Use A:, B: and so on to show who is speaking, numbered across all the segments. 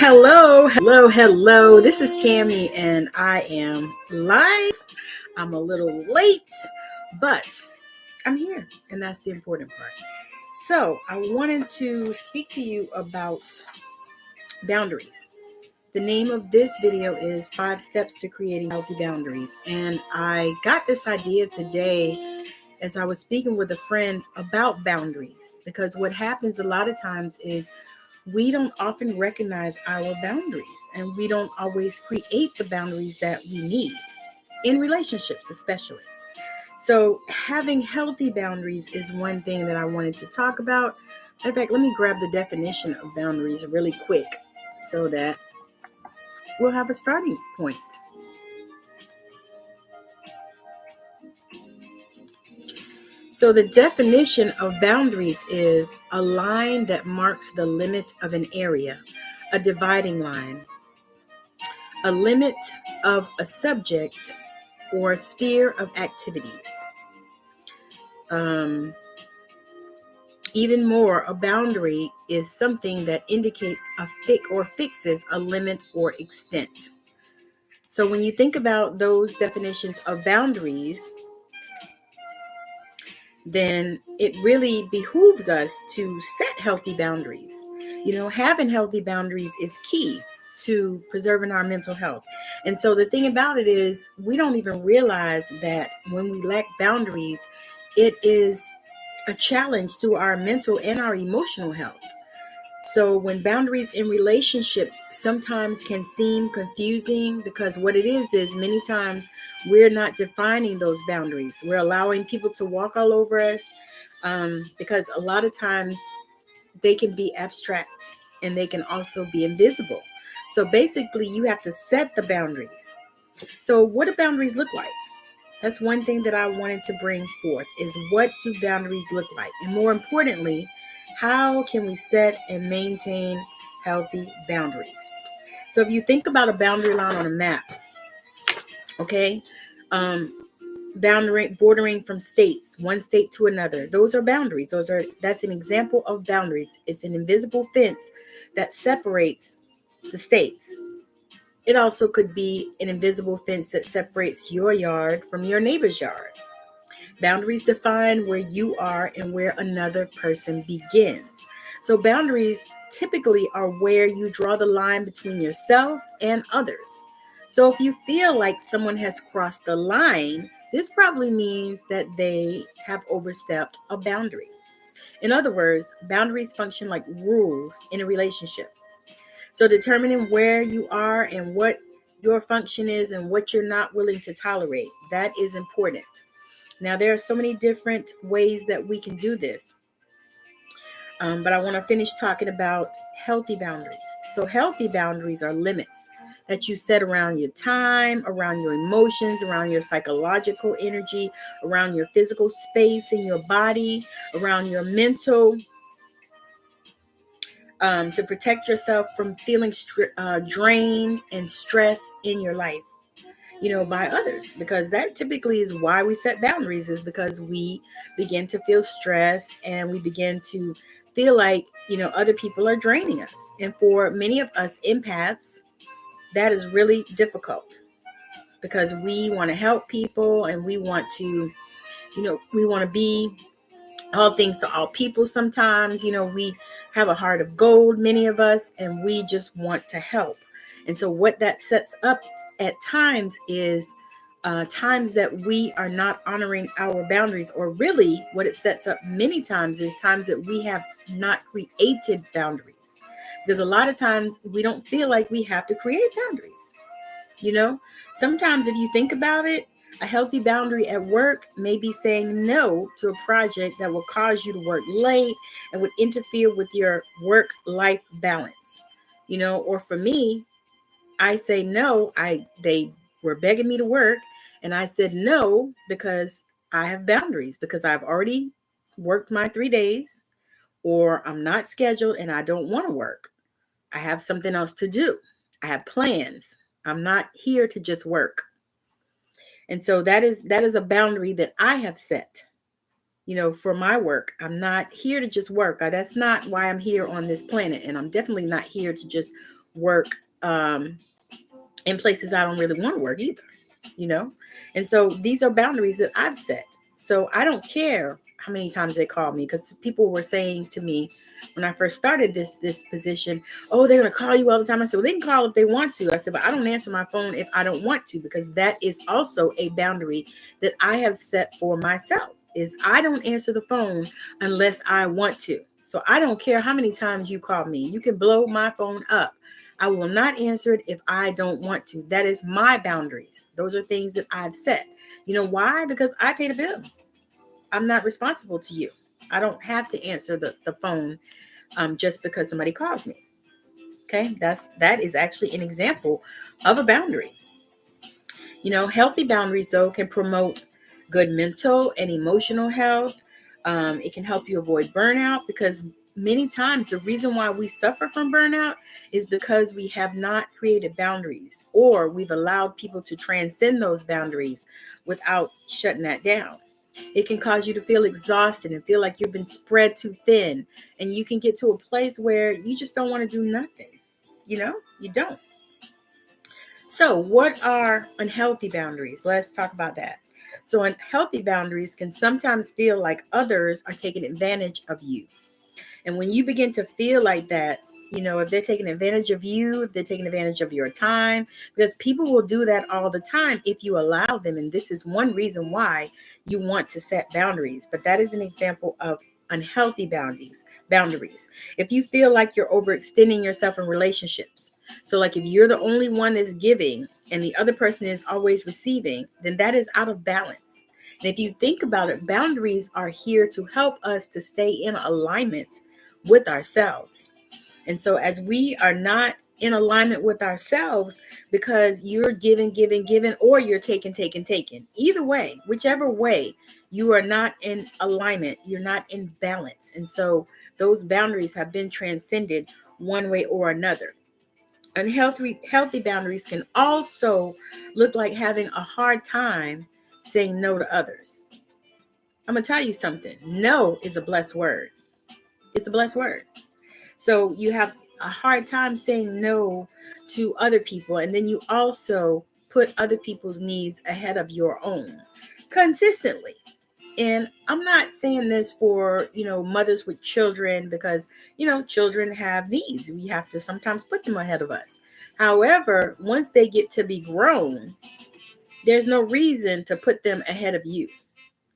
A: Hello. This is Tammy, and I am live. I'm a little late, but I'm here, and that's the important part. So, I wanted to speak to you about boundaries. The name of this video is 5 Steps to Creating Healthy Boundaries, and I got this idea today as I was speaking with a friend about boundaries, because what happens a lot of times is we don't often recognize our boundaries, and we don't always create the boundaries that we need in relationships, especially. So having healthy boundaries is one thing that I wanted to talk about. In fact, let me grab the definition of boundaries really quick so that we'll have a starting point. So the definition of boundaries is a line that marks the limit of an area, a dividing line, a limit of a subject or sphere of activities. Even more, a boundary is something that indicates fixes a limit or extent. So when you think about those definitions of boundaries, then it really behooves us to set healthy boundaries. Having healthy boundaries is key to preserving our mental health. And so the thing about it is, we don't even realize that when we lack boundaries, it is a challenge to our mental and our emotional health. So when boundaries in relationships sometimes can seem confusing, because what it is many times we're not defining those boundaries. We're allowing people to walk all over us, because a lot of times they can be abstract and they can also be invisible. So basically you have to set the boundaries. So what do boundaries look like? That's one thing that I wanted to bring forth, is what do boundaries look like? And more importantly, how can we set and maintain healthy boundaries? So if you think about a boundary line on a map, okay, bordering from states, one state to another, those are boundaries. That's an example of boundaries. It's an invisible fence that separates the states. It also could be an invisible fence that separates your yard from your neighbor's yard. Boundaries define where you are and where another person begins. So boundaries typically are where you draw the line between yourself and others. So if you feel like someone has crossed the line, this probably means that they have overstepped a boundary. In other words, boundaries function like rules in a relationship. So determining where you are and what your function is and what you're not willing to tolerate, that is important. Now, there are so many different ways that we can do this. But I want to finish talking about healthy boundaries. So healthy boundaries are limits that you set around your time, around your emotions, around your psychological energy, around your physical space in your body, around your mental, to protect yourself from feeling drained and stressed in your life, by others, because that typically is why we set boundaries, is because we begin to feel stressed and we begin to feel like, other people are draining us. And for many of us empaths, that is really difficult, because we want to help people and we want to, we want to be all things to all people. Sometimes, we have a heart of gold, many of us, and we just want to help. And so what that sets up at times is times that we are not honoring our boundaries, or really what it sets up many times is times that we have not created boundaries. Because a lot of times we don't feel like we have to create boundaries. Sometimes if you think about it, a healthy boundary at work may be saying no to a project that will cause you to work late and would interfere with your work-life balance. Or for me, I say no. They were begging me to work, and I said no because I have boundaries, because I've already worked my 3 days, or I'm not scheduled and I don't want to work. I have something else to do. I have plans. I'm not here to just work. And so that is a boundary that I have set, for my work. I'm not here to just work. That's not why I'm here on this planet. And I'm definitely not here to just work in places I don't really want to work either, you know? And so these are boundaries that I've set. So I don't care how many times they call me, because people were saying to me when I first started this position, oh, they're going to call you all the time. I said, well, they can call if they want to. I said, but I don't answer my phone if I don't want to, because that is also a boundary that I have set for myself, is I don't answer the phone unless I want to. So I don't care how many times you call me. You can blow my phone up. I will not answer it if I don't want to. That is my boundaries. Those are things that I've set. You know why? Because I pay the bill. I'm not responsible to you. I don't have to answer the phone just because somebody calls me. Okay, that is actually an example of a boundary. You know, healthy boundaries, though, can promote good mental and emotional health. It can help you avoid burnout, because many times the reason why we suffer from burnout is because we have not created boundaries, or we've allowed people to transcend those boundaries without shutting that down. It can cause you to feel exhausted and feel like you've been spread too thin, and you can get to a place where you just don't want to do nothing. You know, you don't. So, what are unhealthy boundaries? Let's talk about that. So, unhealthy boundaries can sometimes feel like others are taking advantage of you. And when you begin to feel like that, you know, if they're taking advantage of you, if they're taking advantage of your time, because people will do that all the time if you allow them. And this is one reason why you want to set boundaries. But that is an example of unhealthy boundaries. If you feel like you're overextending yourself in relationships, so like if you're the only one that's giving and the other person is always receiving, then that is out of balance. And if you think about it, boundaries are here to help us to stay in alignment with ourselves. And so as we are not in alignment with ourselves, because you're giving, or you're taking. Either way, whichever way, you are not in alignment. You're not in balance. And so those boundaries have been transcended one way or another. Healthy boundaries can also look like having a hard time saying no to others. I'm going to tell you something. No is a blessed word. It's a blessed word. So you have a hard time saying no to other people, and then you also put other people's needs ahead of your own consistently. And I'm not saying this for, mothers with children, because, children have needs. We have to sometimes put them ahead of us. However, once they get to be grown, there's no reason to put them ahead of you.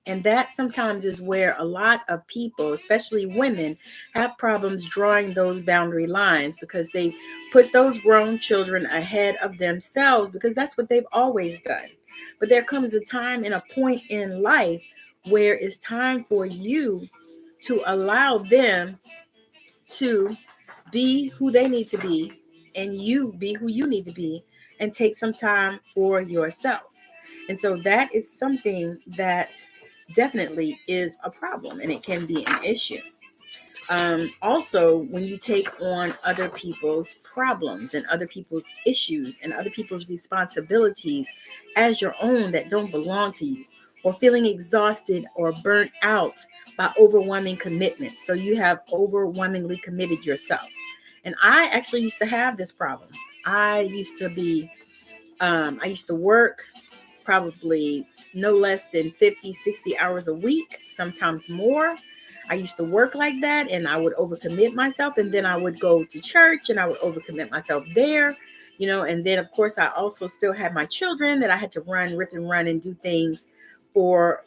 A: And that sometimes is where a lot of people, especially women, have problems drawing those boundary lines, because they put those grown children ahead of themselves, because that's what they've always done. But there comes a time and a point in life where it's time for you to allow them to be who they need to be, and you be who you need to be, and take some time for yourself. And so that is something that definitely is a problem, and it can be an issue. Also, when you take on other people's problems and other people's issues and other people's responsibilities as your own that don't belong to you, or feeling exhausted or burnt out by overwhelming commitments. So you have overwhelmingly committed yourself. And I actually used to have this problem. I used to work probably no less than 50, 60 hours a week, sometimes more. I used to work like that, and I would overcommit myself, and then I would go to church and I would overcommit myself there, and then of course I also still had my children that I had to rip and run and do things for.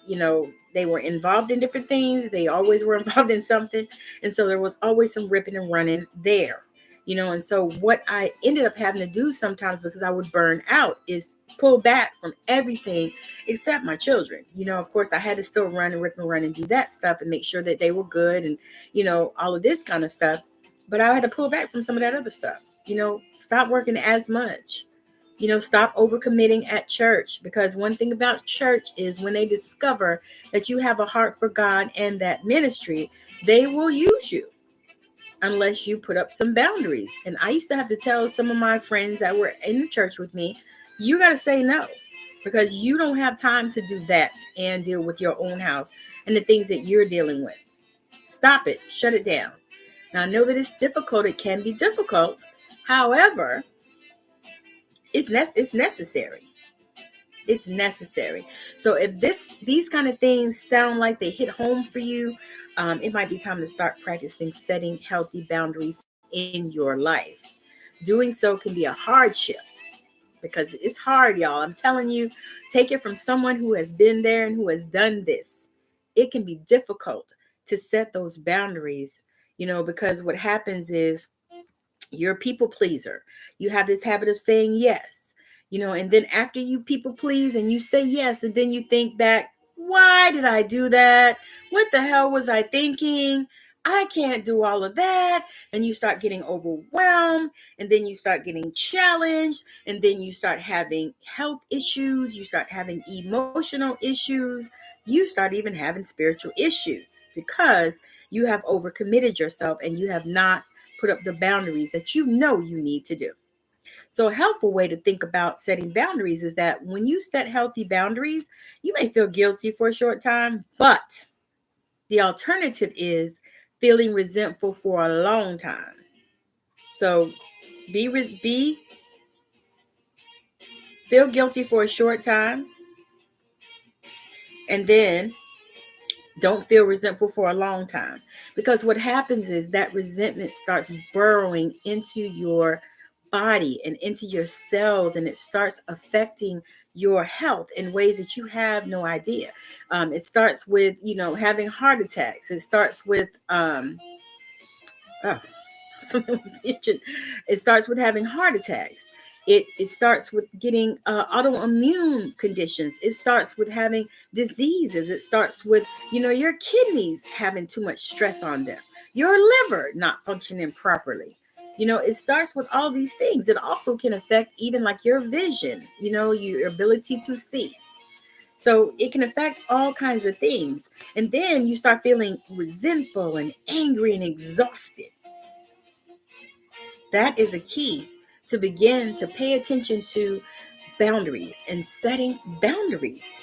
A: They were involved in different things. They always were involved in something. And so there was always some ripping and running there. And so what I ended up having to do sometimes, because I would burn out, is pull back from everything except my children. Of course, I had to still run and rip and run and do that stuff and make sure that they were good and, all of this kind of stuff. But I had to pull back from some of that other stuff. Stop working as much. Stop overcommitting at church, because one thing about church is when they discover that you have a heart for God and that ministry, they will use you unless you put up some boundaries. And I used to have to tell some of my friends that were in the church with me, you got to say no, because you don't have time to do that and deal with your own house and the things that you're dealing with. Stop it. Shut it down. Now, I know that it's difficult. It can be difficult. However, it's necessary. It's necessary. So if these kind of things sound like they hit home for you, it might be time to start practicing setting healthy boundaries in your life. Doing so can be a hard shift because it's hard, y'all. I'm telling you, take it from someone who has been there and who has done this. It can be difficult to set those boundaries, because what happens is you're a people pleaser. You have this habit of saying yes, and then after you people please and you say yes, and then you think back, why did I do that? What the hell was I thinking? I can't do all of that. And you start getting overwhelmed, and then you start getting challenged, and then you start having health issues. You start having emotional issues. You start even having spiritual issues because you have overcommitted yourself and you have not put up the boundaries that you need to do. So a helpful way to think about setting boundaries is that when you set healthy boundaries, you may feel guilty for a short time, but the alternative is feeling resentful for a long time. So feel guilty for a short time, and then don't feel resentful for a long time. Because what happens is that resentment starts burrowing into your body and into your cells, and it starts affecting your health in ways that you have no idea. It starts with, having heart attacks. It starts with, something was itching. It starts with having heart attacks. It starts with getting autoimmune conditions. It starts with having diseases. It starts with, your kidneys having too much stress on them, your liver not functioning properly. It starts with all these things. It also can affect even like your vision, your ability to see. So it can affect all kinds of things. And then you start feeling resentful and angry and exhausted. That is a key to begin to pay attention to boundaries and setting boundaries.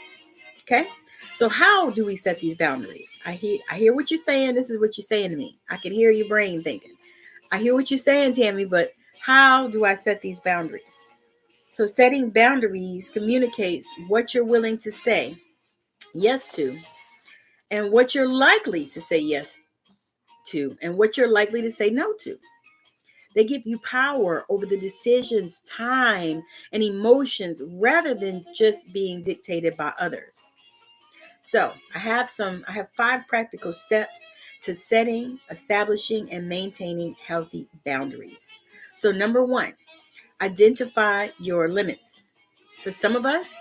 A: Okay. So how do we set these boundaries? I hear what you're saying. This is what you're saying to me. I can hear your brain thinking. I hear what you're saying, Tammy, but how do I set these boundaries? So setting boundaries communicates what you're willing to say yes to, and what you're likely to say yes to, and what you're likely to say no to. They give you power over the decisions, time, and emotions rather than just being dictated by others. So I have 5 practical steps to setting, establishing, and maintaining healthy boundaries. So number 1, identify your limits. For some of us,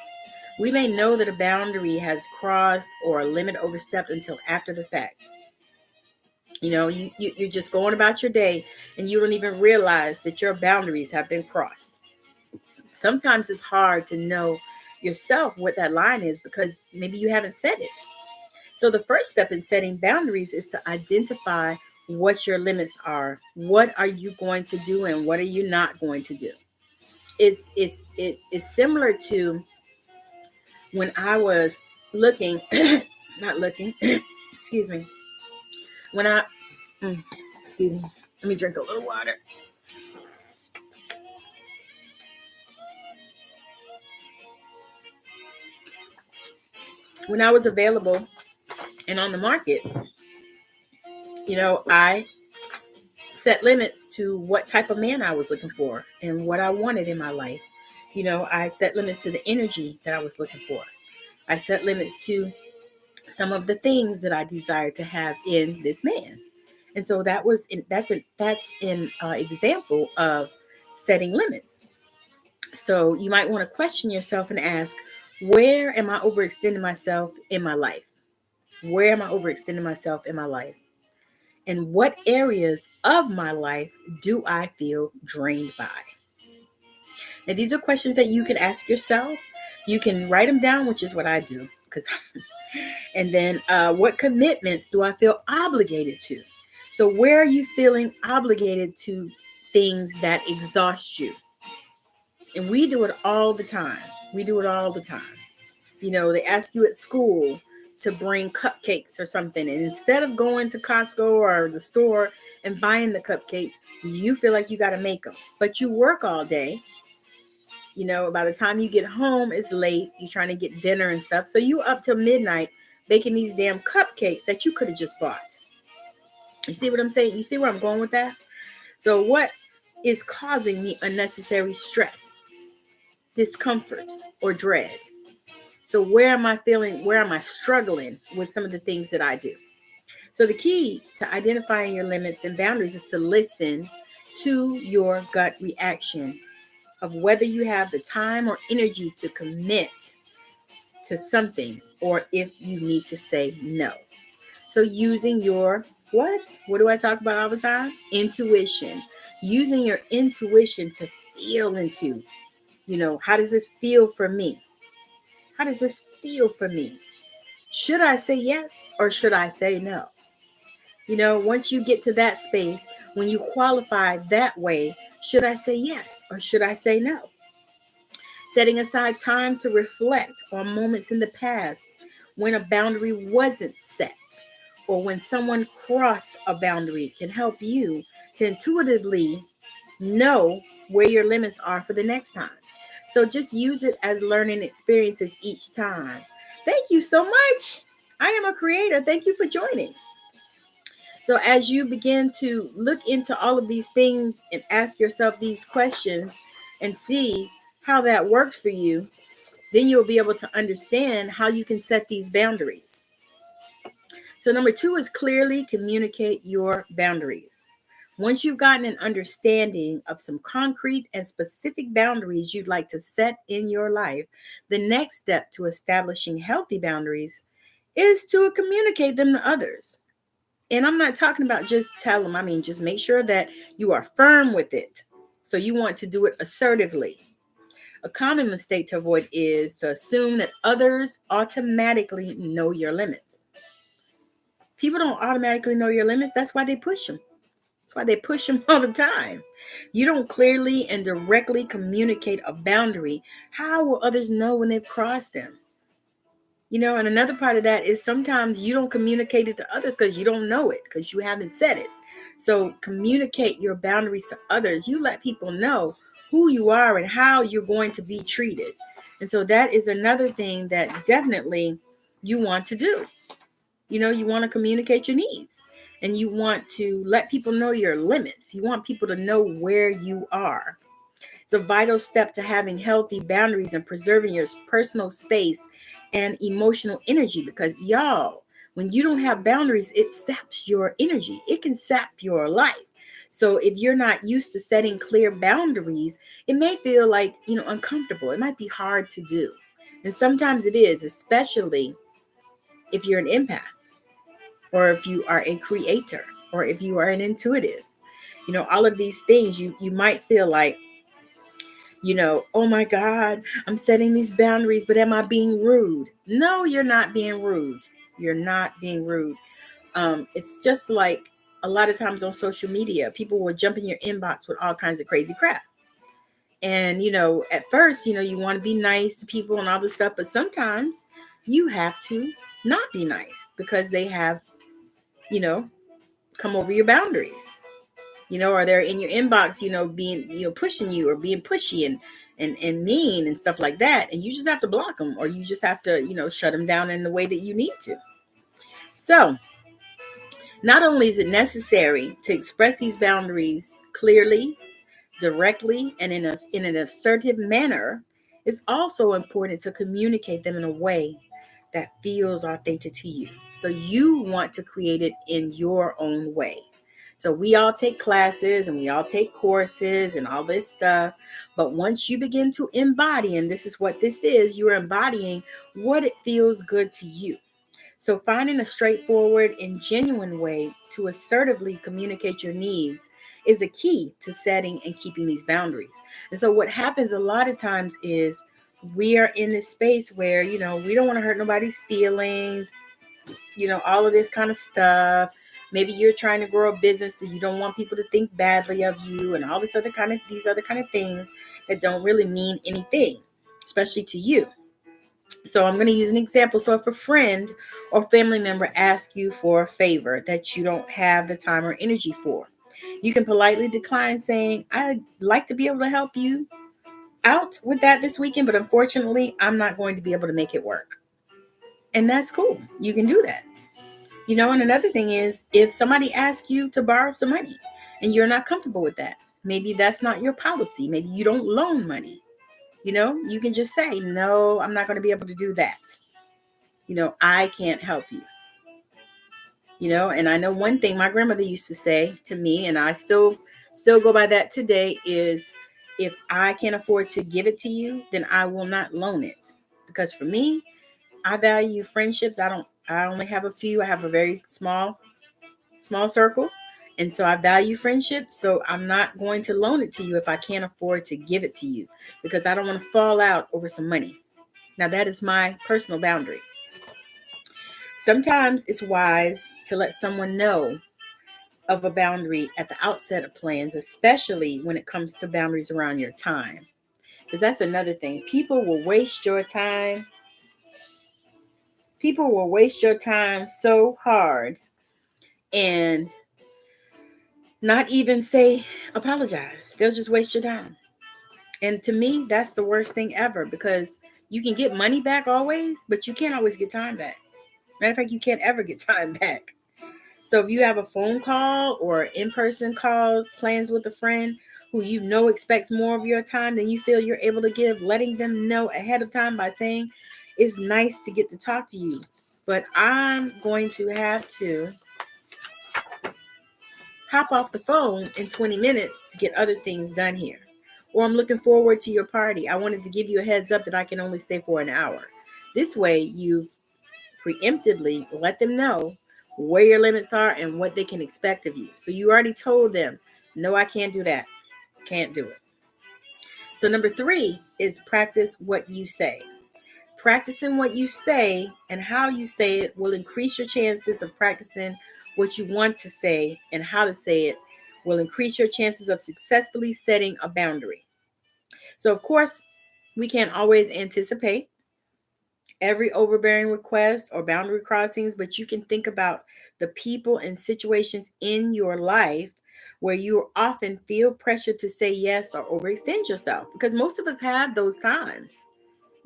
A: we may know that a boundary has crossed or a limit overstepped until after the fact. You're just going about your day and you don't even realize that your boundaries have been crossed. Sometimes it's hard to know yourself what that line is because maybe you haven't set it. So the first step in setting boundaries is to identify what your limits are. What are you going to do and what are you not going to do? It's similar to when I was looking, not looking, excuse me. When I, excuse me, let me drink a little water. When I was available and on the market, I set limits to what type of man I was looking for and what I wanted in my life. I set limits to the energy that I was looking for. I set limits to some of the things that I desired to have in this man. And so that's an example of setting limits. So you might want to question yourself and ask, where am I overextending myself in my life? Where am I overextending myself in my life? And what areas of my life do I feel drained by? Now, these are questions that you can ask yourself. You can write them down, which is what I do. And then what commitments do I feel obligated to? So where are you feeling obligated to things that exhaust you? And we do it all the time. We do it all the time. They ask you at school, to bring cupcakes or something. And instead of going to Costco or the store and buying the cupcakes, you feel like you got to make them. But you work all day. By the time you get home, it's late. You're trying to get dinner and stuff. So you up till midnight baking these damn cupcakes that you could have just bought. You see what I'm saying? You see where I'm going with that? So what is causing the unnecessary stress, discomfort, or dread? So where am I struggling with some of the things that I do? So the key to identifying your limits and boundaries is to listen to your gut reaction of whether you have the time or energy to commit to something, or if you need to say no. So using your what do I talk about all the time? Intuition. Using your intuition to feel into, how does this feel for me? How does this feel for me? Should I say yes or should I say no? Once you get to that space, when you qualify that way, should I say yes or should I say no? Setting aside time to reflect on moments in the past when a boundary wasn't set, or when someone crossed a boundary, can help you to intuitively know where your limits are for the next time. So just use it as learning experiences each time. Thank you so much. I am a creator. Thank you for joining. So as you begin to look into all of these things and ask yourself these questions and see how that works for you, then you'll be able to understand how you can set these boundaries. So number 2 is clearly communicate your boundaries. Once you've gotten an understanding of some concrete and specific boundaries you'd like to set in your life, the next step to establishing healthy boundaries is to communicate them to others. And I'm not talking about just tell them. I mean, just make sure that you are firm with it. So you want to do it assertively. A common mistake to avoid is to assume that others automatically know your limits. People don't automatically know your limits. That's why they push them. That's why they push them all the time. You don't clearly and directly communicate a boundary. How will others know when they've crossed them? And another part of that is sometimes you don't communicate it to others because you don't know it, because you haven't said it. So communicate your boundaries to others. You let people know who you are and how you're going to be treated. And so that is another thing that definitely you want to do. You want to communicate your needs, and you want to let people know your limits. You want people to know where you are. It's a vital step to having healthy boundaries and preserving your personal space and emotional energy, because y'all, when you don't have boundaries, it saps your energy. It can sap your life. So if you're not used to setting clear boundaries, it may feel like, uncomfortable. It might be hard to do. And sometimes it is, especially if you're an empath, or if you are a creator, or if you are an intuitive. All of these things, you might feel like, oh my God, I'm setting these boundaries, but am I being rude? No, you're not being rude. You're not being rude. It's just like a lot of times on social media, people will jump in your inbox with all kinds of crazy crap. And, at first, you want to be nice to people and all this stuff, but sometimes you have to not be nice because they have, come over your boundaries. Or they're in your inbox, being, pushing you or being pushy and mean and stuff like that. And you just have to block them, or you just have to, shut them down in the way that you need to. So not only is it necessary to express these boundaries clearly, directly, and in an assertive manner, it's also important to communicate them in a way that feels authentic to you. So you want to create it in your own way. So we all take classes and we all take courses and all this stuff. But once you begin to embody, and this is what this is, you're embodying what it feels good to you. So finding a straightforward and genuine way to assertively communicate your needs is a key to setting and keeping these boundaries. And so what happens a lot of times is we are in this space where, we don't want to hurt nobody's feelings, all of this kind of stuff. Maybe you're trying to grow a business, so you don't want people to think badly of you and all these other kind of things that don't really mean anything, especially to you. So I'm going to use an example. So if a friend or family member asks you for a favor that you don't have the time or energy for, you can politely decline, saying, I'd like to be able to help you out with that this weekend, but unfortunately, I'm not going to be able to make it work. And that's cool. You can do that. And another thing is, if somebody asks you to borrow some money and you're not comfortable with that, maybe that's not your policy. Maybe you don't loan money. You can just say, no, I'm not going to be able to do that. I can't help you. And I know one thing my grandmother used to say to me, and I still go by that today, is if I can't afford to give it to you, then I will not loan it. Because for me, I value friendships. I only have a few. I have a very small circle. And so I value friendship. So I'm not going to loan it to you if I can't afford to give it to you, because I don't want to fall out over some money. Now, that is my personal boundary. Sometimes it's wise to let someone know of a boundary at the outset of plans, especially when it comes to boundaries around your time. Because that's another thing. People will waste your time. People will waste your time so hard and not even say apologize. They'll just waste your time. And to me, that's the worst thing ever, because you can get money back always, but you can't always get time back. Matter of fact, you can't ever get time back. So if you have a phone call or in-person calls, plans with a friend who expects more of your time than you feel you're able to give, letting them know ahead of time by saying, it's nice to get to talk to you, but I'm going to have to hop off the phone in 20 minutes to get other things done here. Or I'm looking forward to your party. I wanted to give you a heads up that I can only stay for an hour. This way, you've preemptively let them know where your limits are and what they can expect of you. So you already told them, no, I can't do that. Can't do it. So number 3 is practice what you say. Practicing what you say and how you say it will increase your chances of practicing what you want to say, and how to say it will increase your chances of successfully setting a boundary. So of course, we can't always anticipate every overbearing request or boundary crossings, but you can think about the people and situations in your life where you often feel pressure to say yes or overextend yourself, because most of us have those times.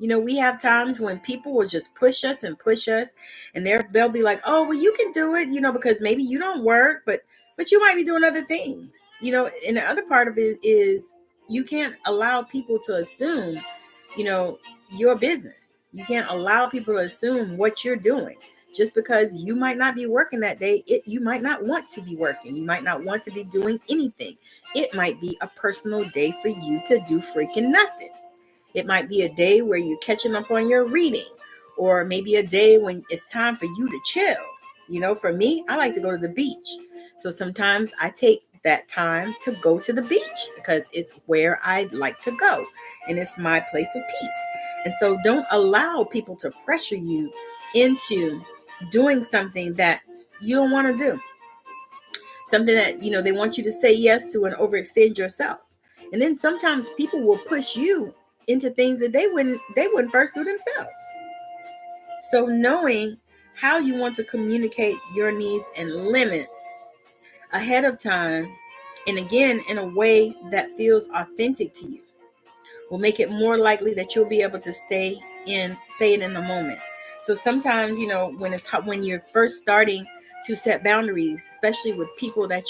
A: We have times when people will just push us, and they'll be like, oh, well, you can do it, because maybe you don't work, but you might be doing other things, and the other part of it is you can't allow people to assume, your business. You can't allow people to assume what you're doing. Just because you might not be working that day, you might not want to be working. You might not want to be doing anything. It might be a personal day for you to do freaking nothing. It might be a day where you're catching up on your reading, or maybe a day when it's time for you to chill. For me, I like to go to the beach. So sometimes I take that time to go to the beach because it's where I like to go and it's my place of peace. And so don't allow people to pressure you into doing something that you don't want to do. Something that, they want you to say yes to and overextend yourself. And then sometimes people will push you into things that they wouldn't first do themselves. So knowing how you want to communicate your needs and limits ahead of time, and again, in a way that feels authentic to you, will make it more likely that you'll be able to say it in the moment. So sometimes, when you're first starting to set boundaries, especially with people that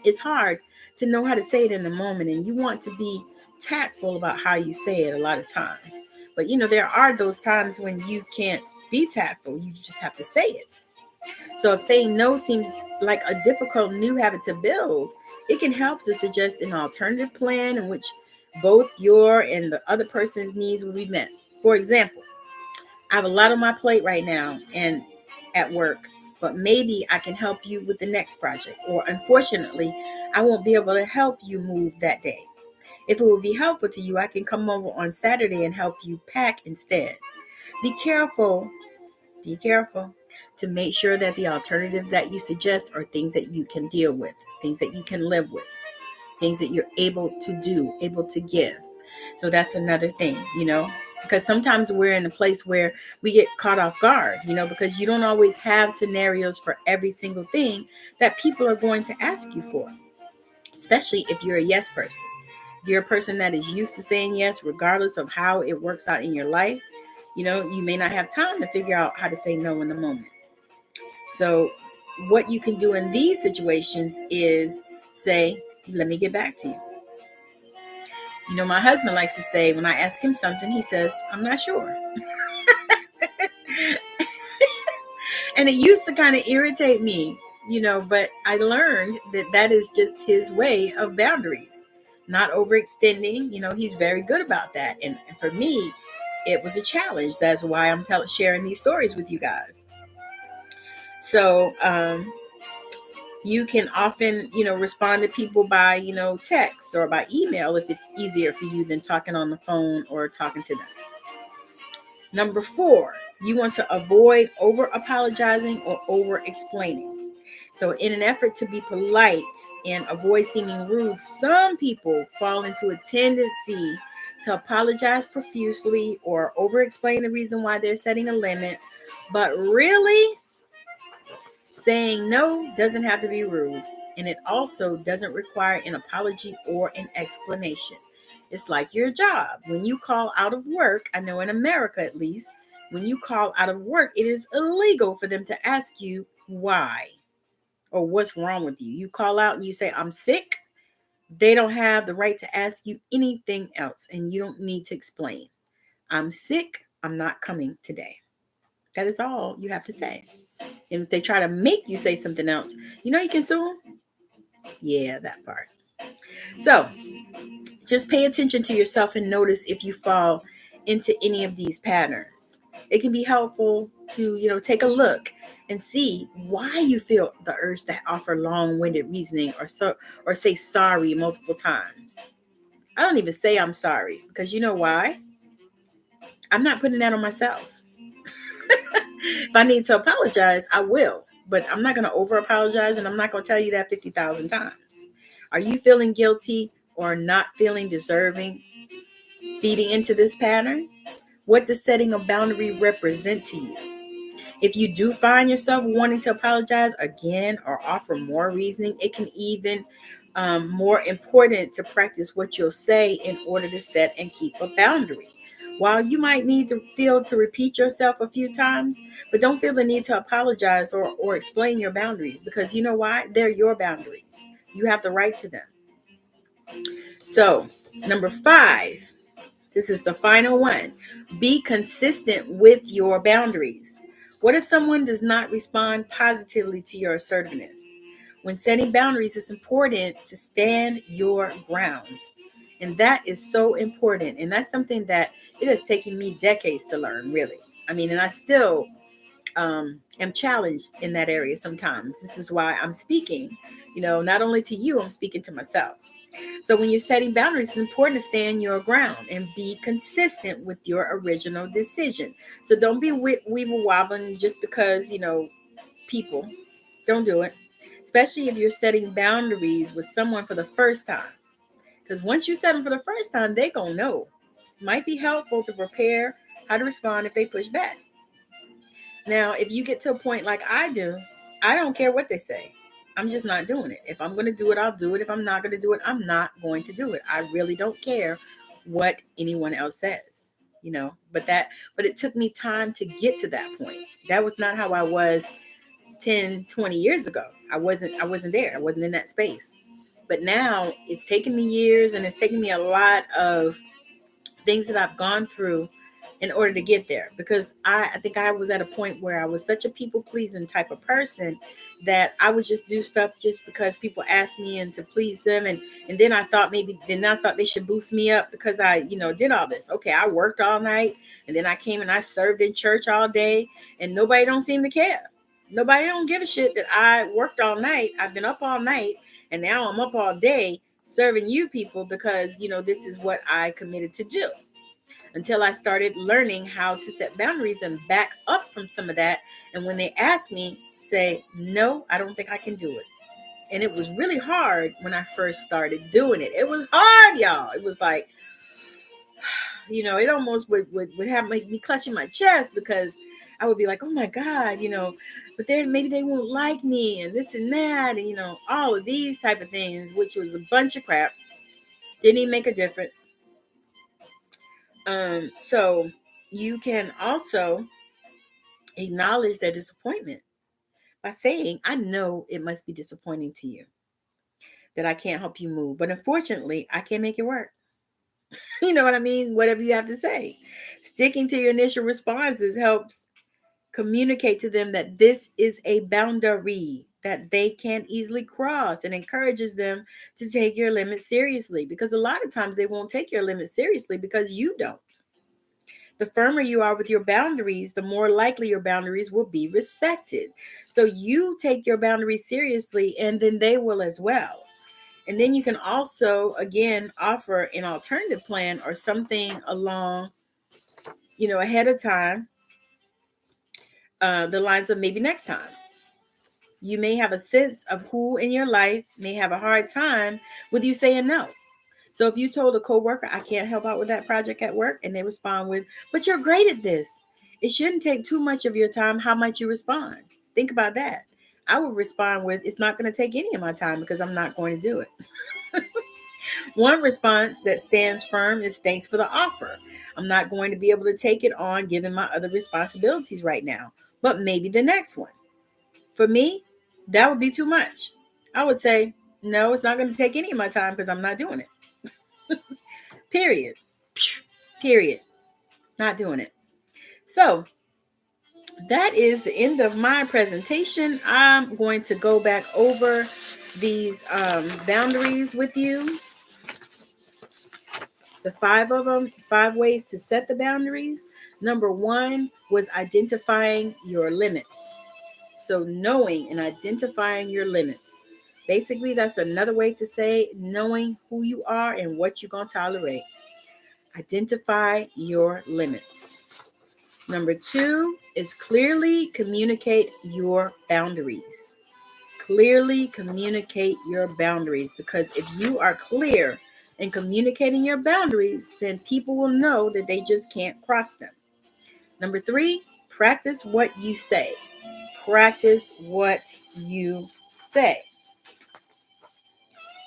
A: it's hard to know how to say it in the moment, and you want to be tactful about how you say it a lot of times. But there are those times when you can't be tactful. You just have to say it. So if saying no seems like a difficult new habit to build, it can help to suggest an alternative plan in which both your and the other person's needs will be met. For example, I have a lot on my plate right now and at work, but maybe I can help you with the next project. Or unfortunately, I won't be able to help you move that day. If it would be helpful to you, I can come over on Saturday and help you pack instead. Be careful to make sure that the alternatives that you suggest are things that you can deal with, things that you can live with, things that you're able to do, able to give. So that's another thing, because sometimes we're in a place where we get caught off guard, because you don't always have scenarios for every single thing that people are going to ask you for, especially if you're a yes person. If you're a person that is used to saying yes, regardless of how it works out in your life, you may not have time to figure out how to say no in the moment. So what you can do in these situations is say, let me get back to you. My husband likes to say, when I ask him something, he says, I'm not sure. And it used to kind of irritate me, but I learned that is just his way of boundaries, not overextending. He's very good about that. And for me, it was a challenge. That's why I'm sharing these stories with you guys. So you can often, respond to people by, text or by email if it's easier for you than talking on the phone or talking to them. Number 4, you want to avoid over apologizing or over explaining. So in an effort to be polite and avoid seeming rude, some people fall into a tendency to apologize profusely or over explain the reason why they're setting a limit. But really, saying no doesn't have to be rude, and it also doesn't require an apology or an explanation. It's like your job. When you call out of work, I know in America at least, when you call out of work, it is illegal for them to ask you why or what's wrong with you. You call out and you say, I'm sick. They don't have the right to ask you anything else, and you don't need to explain. I'm sick. I'm not coming today. That is all you have to say. And if they try to make you say something else, you can sue them. Yeah, that part. So just pay attention to yourself and notice if you fall into any of these patterns. It can be helpful to, take a look and see why you feel the urge to offer long-winded reasoning or say sorry multiple times. I don't even say I'm sorry because you know why? I'm not putting that on myself. If I need to apologize, I will. But I'm not going to over apologize, and I'm not going to tell you that 50,000 times. Are you feeling guilty or not feeling deserving, feeding into this pattern? What does setting a boundary represent to you? If you do find yourself wanting to apologize again or offer more reasoning, it can even more important to practice what you'll say in order to set and keep a boundary. While you might need to feel to repeat yourself a few times, but don't feel the need to apologize or explain your boundaries, because you know why? They're your boundaries. You have the right to them. So, number 5, this is the final one. Be consistent with your boundaries. What if someone does not respond positively to your assertiveness? When setting boundaries, it's important to stand your ground. And that is so important. And that's something that it has taken me decades to learn, really. And I still am challenged in that area sometimes. This is why I'm speaking, not only to you, I'm speaking to myself. So when you're setting boundaries, it's important to stand your ground and be consistent with your original decision. So don't be weeble wobbling just because, people. Don't do it. Especially if you're setting boundaries with someone for the first time. Because once you set them for the first time, they're going to know. It might be helpful to prepare how to respond if they push back. Now, if you get to a point like I do, I don't care what they say. I'm just not doing it. If I'm going to do it, I'll do it. If I'm not going to do it, I'm not going to do it. I really don't care what anyone else says, but it took me time to get to that point. That was not how I was 10, 20 years ago. I wasn't there. I wasn't in that space. But now it's taken me years, and it's taken me a lot of things that I've gone through in order to get there, because I think I was at a point where I was such a people pleasing type of person that I would just do stuff just because people asked me and to please them. And then I thought they should boost me up because I, did all this. Okay. I worked all night, and then I came and I served in church all day, and nobody don't seem to care. Nobody don't give a shit that I worked all night. I've been up all night, and now I'm up all day serving you people because, this is what I committed to do. Until I started learning how to set boundaries and back up from some of that. And when they ask me, say, no, I don't think I can do it. And it was really hard when I first started doing it. It was hard, y'all. It was like, it almost would have make me clutching my chest, because I would be like, oh my God, but then maybe they won't like me and this and that, and all of these type of things, which was a bunch of crap. Didn't even make a difference. So you can also acknowledge their disappointment by saying, I know it must be disappointing to you that I can't help you move, but unfortunately, I can't make it work. You know what I mean? Whatever you have to say. Sticking to your initial responses helps communicate to them that this is a boundary that they can't easily cross, and encourages them to take your limits seriously, because a lot of times they won't take your limits seriously because you don't. The firmer you are with your boundaries, the more likely your boundaries will be respected. So you take your boundaries seriously, and then they will as well. And then you can also, again, offer an alternative plan or something along, ahead of time, the lines of maybe next time. You may have a sense of who in your life may have a hard time with you saying no. So if you told a coworker, I can't help out with that project at work, and they respond with, but you're great at this, it shouldn't take too much of your time. How might you respond? Think about that. I would respond with, it's not going to take any of my time because I'm not going to do it. One response that stands firm is, thanks for the offer. I'm not going to be able to take it on given my other responsibilities right now, but maybe the next one. For me, that would be too much. I would say, no, it's not going to take any of my time because I'm not doing it. Period. Period. Not doing it. So that is the end of my presentation. I'm going to go back over these boundaries with you. The 5 of them, 5 ways to set the boundaries. Number 1 was identifying your limits. So knowing and identifying your limits. Basically, that's another way to say knowing who you are and what you're going to tolerate. Identify your limits. Number 2 is clearly communicate your boundaries. Clearly communicate your boundaries, because if you are clear in communicating your boundaries, then people will know that they just can't cross them. Number 3, practice what you say. Practice what you say.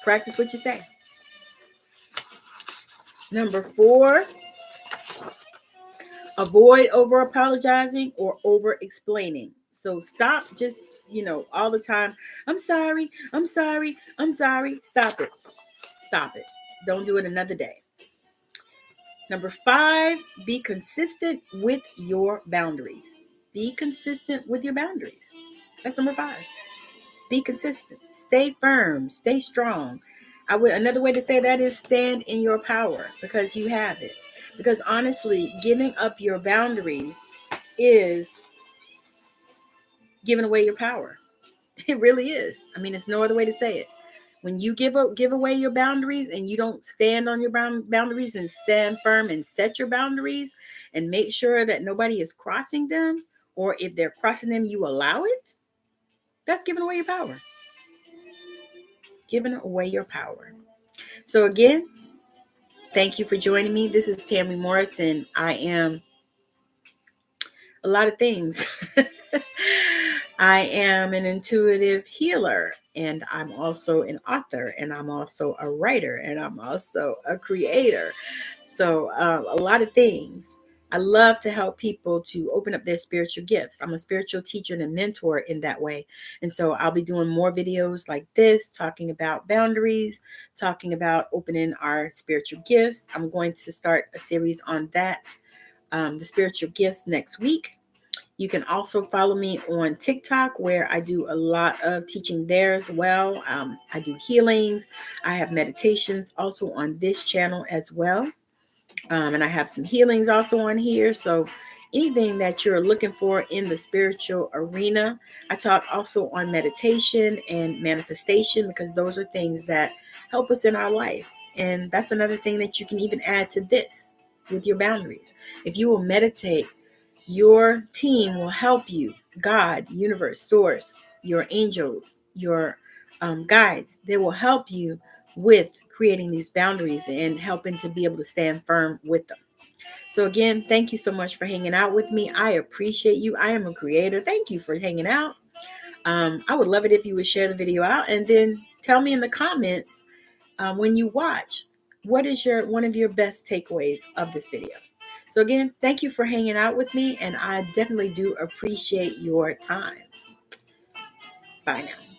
A: Practice what you say. Number 4, avoid over apologizing or over explaining. So stop just, all the time. I'm sorry. I'm sorry. I'm sorry. Stop it. Stop it. Don't do it another day. Number 5, be consistent with your boundaries. Be consistent with your boundaries. That's number 5. Be consistent. Stay firm. Stay strong. Another way to say that is stand in your power, because you have it. Because honestly, giving up your boundaries is giving away your power. It really is. I mean, it's no other way to say it. When you give away your boundaries and you don't stand on your boundaries and stand firm and set your boundaries and make sure that nobody is crossing them, or if they're crossing them, you allow it, that's giving away your power. Giving away your power. So again, thank you for joining me. This is Tammy Morrison. I am a lot of things. I am an intuitive healer, and I'm also an author, and I'm also a writer, and I'm also a creator. So a lot of things. I love to help people to open up their spiritual gifts. I'm a spiritual teacher and a mentor in that way. And so I'll be doing more videos like this, talking about boundaries, talking about opening our spiritual gifts. I'm going to start a series on that, the spiritual gifts, next week. You can also follow me on TikTok, where I do a lot of teaching there as well. I do healings. I have meditations also on this channel as well. And I have some healings also on here. So anything that you're looking for in the spiritual arena, I talk also on meditation and manifestation, because those are things that help us in our life. And that's another thing that you can even add to this with your boundaries. If you will meditate, your team will help you. God, universe, source, your angels, your guides, they will help you with creating these boundaries and helping to be able to stand firm with them. So again, thank you so much for hanging out with me. I appreciate you. I am a creator. Thank you for hanging out. I would love it if you would share the video out and then tell me in the comments when you watch, what is one of your best takeaways of this video? So again, thank you for hanging out with me, and I definitely do appreciate your time. Bye now.